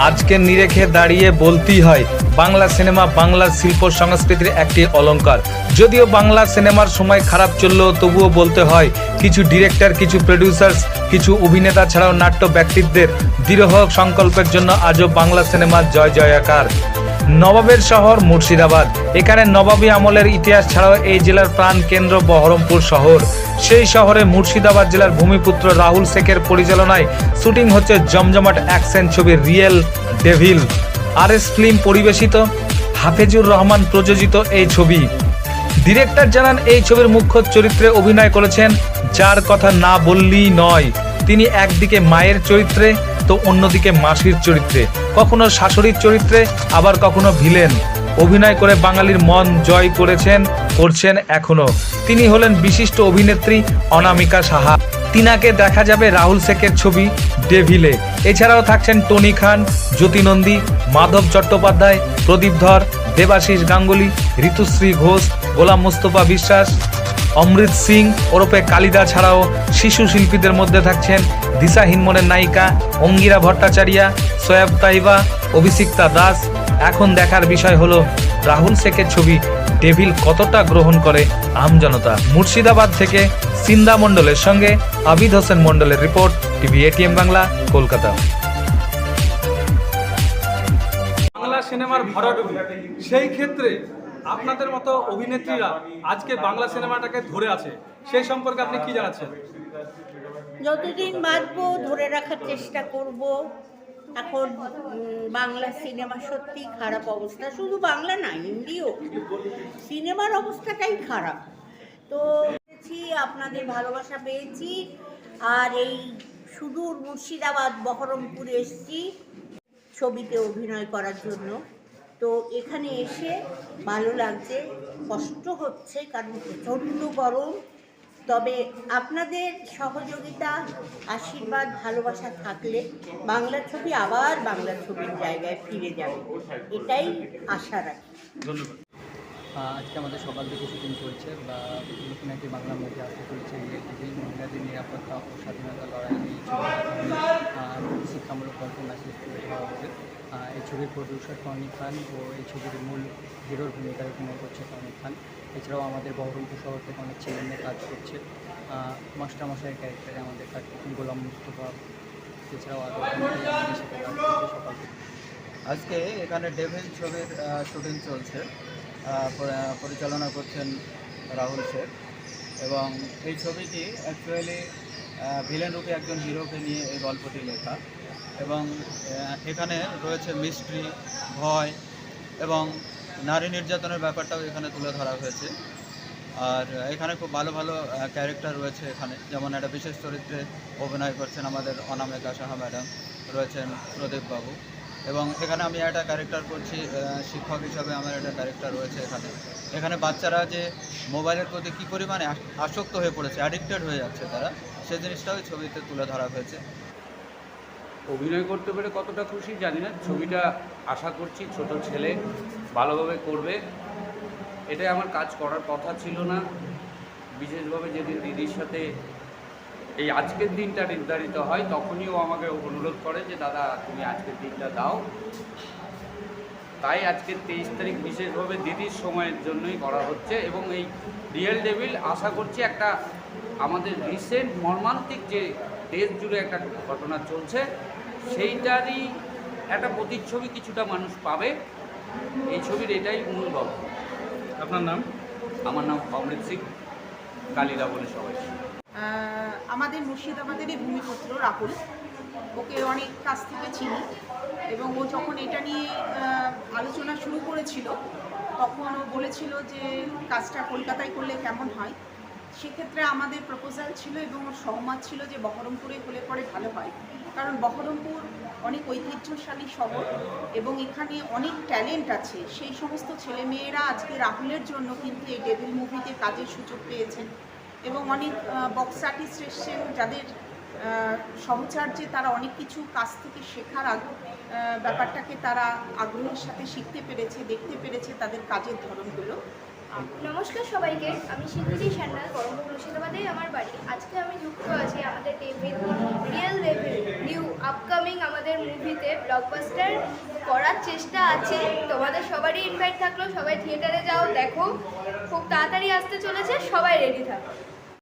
আজকের নিরেখে দাঁড়িয়ে বলতেই হয় বাংলা সিনেমা বাংলার শিল্প সংস্কৃতির একটি অলংকার। যদিও বাংলা সিনেমার সময় খারাপ চললেও তবুও বলতে হয় কিছু ডিরেক্টর, কিছু প্রডিউসার্স, কিছু অভিনেতা ছাড়াও নাট্য ব্যক্তিত্বের দৃঢ় সংকল্পের জন্য আজও বাংলা সিনেমার জয় জয়াকার। নবাবের শহর মুর্শিদাবাদ। এখানে নবাবী আমলের ইতিহাস ছাড়াও এই জেলার প্রাণ কেন্দ্র বহরমপুর শহর। সেই শহরে মুর্শিদাবাদ জেলার ভূমিপুত্র রাহুল শেখের পরিচালনায় শুটিং হচ্ছে জমজমাট অ্যাকশন ছবি রিয়েল ডেভিল। RS ফিল্ম পরিবেশিত, হাফেজুর রহমান প্রযোজিত এই ছবি। ডিরেক্টর জানান এই ছবির মুখ্য চরিত্রে অভিনয় করেছেন যার কথা না বললেই নয়। তিনি একদিকে মায়ের চরিত্রে তো অন্যদিকে মাসির চরিত্রে, কখনো শাশুড়ির চরিত্রে, আবার কখনো ভিলেন। অভিনয় করে বাঙালির মন জয় করছেন এখনো। তিনি হলেন বিশিষ্ট অভিনেত্রী অনামিকা সাহা। তিনাকে দেখা যাবে রাহুল শেখের ছবি ডেভিলে। এছাড়াও থাকছেন টনি খান, জ্যোতি নন্দী, মাধব চট্টোপাধ্যায়, প্রদীপ ধর, দেবাশিস গাঙ্গুলি, ঋতুশ্রী ঘোষ, গোলাম মোস্তফা বিশ্বাস, অমৃত সিং ওরফে কালিদা ছাড়াও শিশু শিল্পীদের মধ্যে থাকছেন দিশাহীন মনের নায়িকা অঙ্গিরা ভট্টাচার্য, সোয়েব তাইবা, অভিষিক্তা দাস। এখন দেখার বিষয় হলো রাহুল শেখের ছবি ডেভিল কতটা গ্রহণ করে আমজনতা। মুর্শিদাবাদ থেকে সিন্দা মণ্ডলের সঙ্গে আবিদ হোসেন মণ্ডলের report, TV ATM Bangla, Kolkata. Bangla সিনেমার ভরাডুবি, সেই ক্ষেত্রে আপনাদের মতো অভিনেত্রীরা আজকে বাংলা সিনেমাটাকে ধরে আছে, সেই সম্পর্কে আপনি কি জানাচ্ছেন? যতদিন বাঁচবো ধরে রাখার চেষ্টা করব। এখন বাংলা সিনেমা সত্যি খারাপ অবস্থা, শুধু বাংলা না, হিন্দিও সিনেমার অবস্থাটাই খারাপ। তো আপনাদের ভালোবাসা পেয়েছি, আর এই সুদূর মুর্শিদাবাদ বহরমপুরে এসেছি ছবিতে অভিনয় করার জন্য। তো এখানে এসে ভালো লাগছে, কষ্ট হচ্ছে কারণ প্রচণ্ড গরম। তবে আপনাদের সহযোগিতা, আশীর্বাদ, ভালোবাসা থাকলে বাংলা ছবি আবার বাংলা ছবির জায়গায় ফিরে যাবে, এটাই আশা রাখি। ধন্যবাদ। আজকে আমাদের সকাল থেকে শুটিং চলছে বা নতুন একটি বাংলা মুভি আসতে চলছে, মহিলাদের নিরাপত্তা ও স্বাধীনতা লড়াই নিয়ে শিক্ষামূলক গল্প মেসেজ তুলে ধরা হবে। এই ছবির প্রডিউসার টনি খান ও এই ছবির মূল হিরোর ভূমিকায় অভিনয় করছে টনি খান। এছাড়াও আমাদের বহরমপুর শহর থেকে অনেক ছেলে মেয়ে কাজ করছে। মাস্টারমশাইয়ের ক্যারেক্টারে আমাদের কাজ করছেন গোলাম মুস্তফা, এছাড়াও আরও আমাদের সাথে কাজ করছে সকাল থেকে। আজকে এখানে ডেভিল ছবির শুটিং চলছে, পরিচালনা করছেন রাহুল শেখ। এবং এই ছবিটি অ্যাকচুয়ালি ভিলেন রূপে একজন হিরোকে নিয়ে এই গল্পটি লেখা। এবং এখানে রয়েছে মিস্ট্রি, ভয় এবং নারী নির্যাতনের ব্যাপারটাও এখানে তুলে ধরা হয়েছে। আর এখানে খুব ভালো ভালো ক্যারেক্টার রয়েছে এখানে, যেমন একটা বিশেষ চরিত্রে অভিনয় করছেন আমাদের অনামিকা সাহা ম্যাডাম, রয়েছেন প্রদীপ বাবু। এবং এখানে আমি একটা ক্যারেক্টার করছি শিক্ষক হিসাবে, আমার একটা ক্যারেক্টার রয়েছে এখানে। এখানে বাচ্চারা যে মোবাইলের প্রতি কী পরিমাণে আসক্ত হয়ে পড়েছে, অ্যাডিক্টেড হয়ে যাচ্ছে তারা, সে জিনিসটাও এই ছবিতে তুলে ধরা হয়েছে। অভিনয় করতে পেরে কতটা খুশি জানি না, ছবিটা আশা করছি ছোট ছেলে ভালোভাবে করবে, এটাই আমার কাজ করার কথা ছিল না। বিশেষভাবে যেদিন দিদির সাথে এই আজকের দিনটা নির্ধারিত হয়, তখনই ও আমাকে অনুরোধ করে যে দাদা তুমি আজকের দিনটা দাও। তাই আজকের 23 তারিখ বিশেষভাবে দিদির সময়ের জন্যই করা হচ্ছে। এবং এই রিয়েল ডেভিল আশা করছি একটা আমাদের রিসেন্ট মর্মান্তিক যে দেশ জুড়ে একটা ঘটনা চলছে, সেইটারই একটা প্রতিচ্ছবি কিছুটা মানুষ পাবে। এই ছবির এটাই মূল গল্প। আপনার নাম? আমার নাম অমৃত সিং, কালিদা বলে সবাই। আমাদের মুর্শিদাবাদেরই ভূমিপুত্র রাহুল, ওকে অনেক কাছ থেকে চিনি। এবং ও যখন এটা নিয়ে আলোচনা শুরু করেছিল তখন ও বলেছিল যে কাজটা কলকাতায় করলে কেমন হয়। সেক্ষেত্রে আমাদের প্রপোজাল ছিল এবং ওর সহমত ছিল যে বহরমপুরে হলে পরে ভালো হয়, কারণ বহরমপুর অনেক ঐতিহ্যশালী শহর এবং এখানে অনেক ট্যালেন্ট আছে। সেই সমস্ত ছেলেমেয়েরা আজকে রাহুলের জন্য কিন্তু এই ডেভিল মুভিতে কাজের সুযোগ পেয়েছেন এবং অনেক বক্স আর্টিস্ট এসছেন যাদের সহচার্যে তারা অনেক কিছু কাজ থেকে শেখার ব্যাপারটাকে তারা আগ্রহের সাথে শিখতে পেরেছে, দেখতে পেরেছে তাদের কাজের ধরনগুলো। নমস্কার সবাইকে, আমি শিল্পী সান্যাল, বহরমপুর মুর্শিদাবাদেই আমার বাড়ি। আজকে আমি যুক্ত আছি আমাদের devil real devil new upcoming আমাদের মুভিতে ব্লকবাস্টার করার চেষ্টা আছে। তোমাদের সবারই ইনভাইট থাকলো, সবাই থিয়েটারে যাও, দেখো, খুব তাড়াতাড়ি আসতে চলেছে, সবাই রেডি থাকো।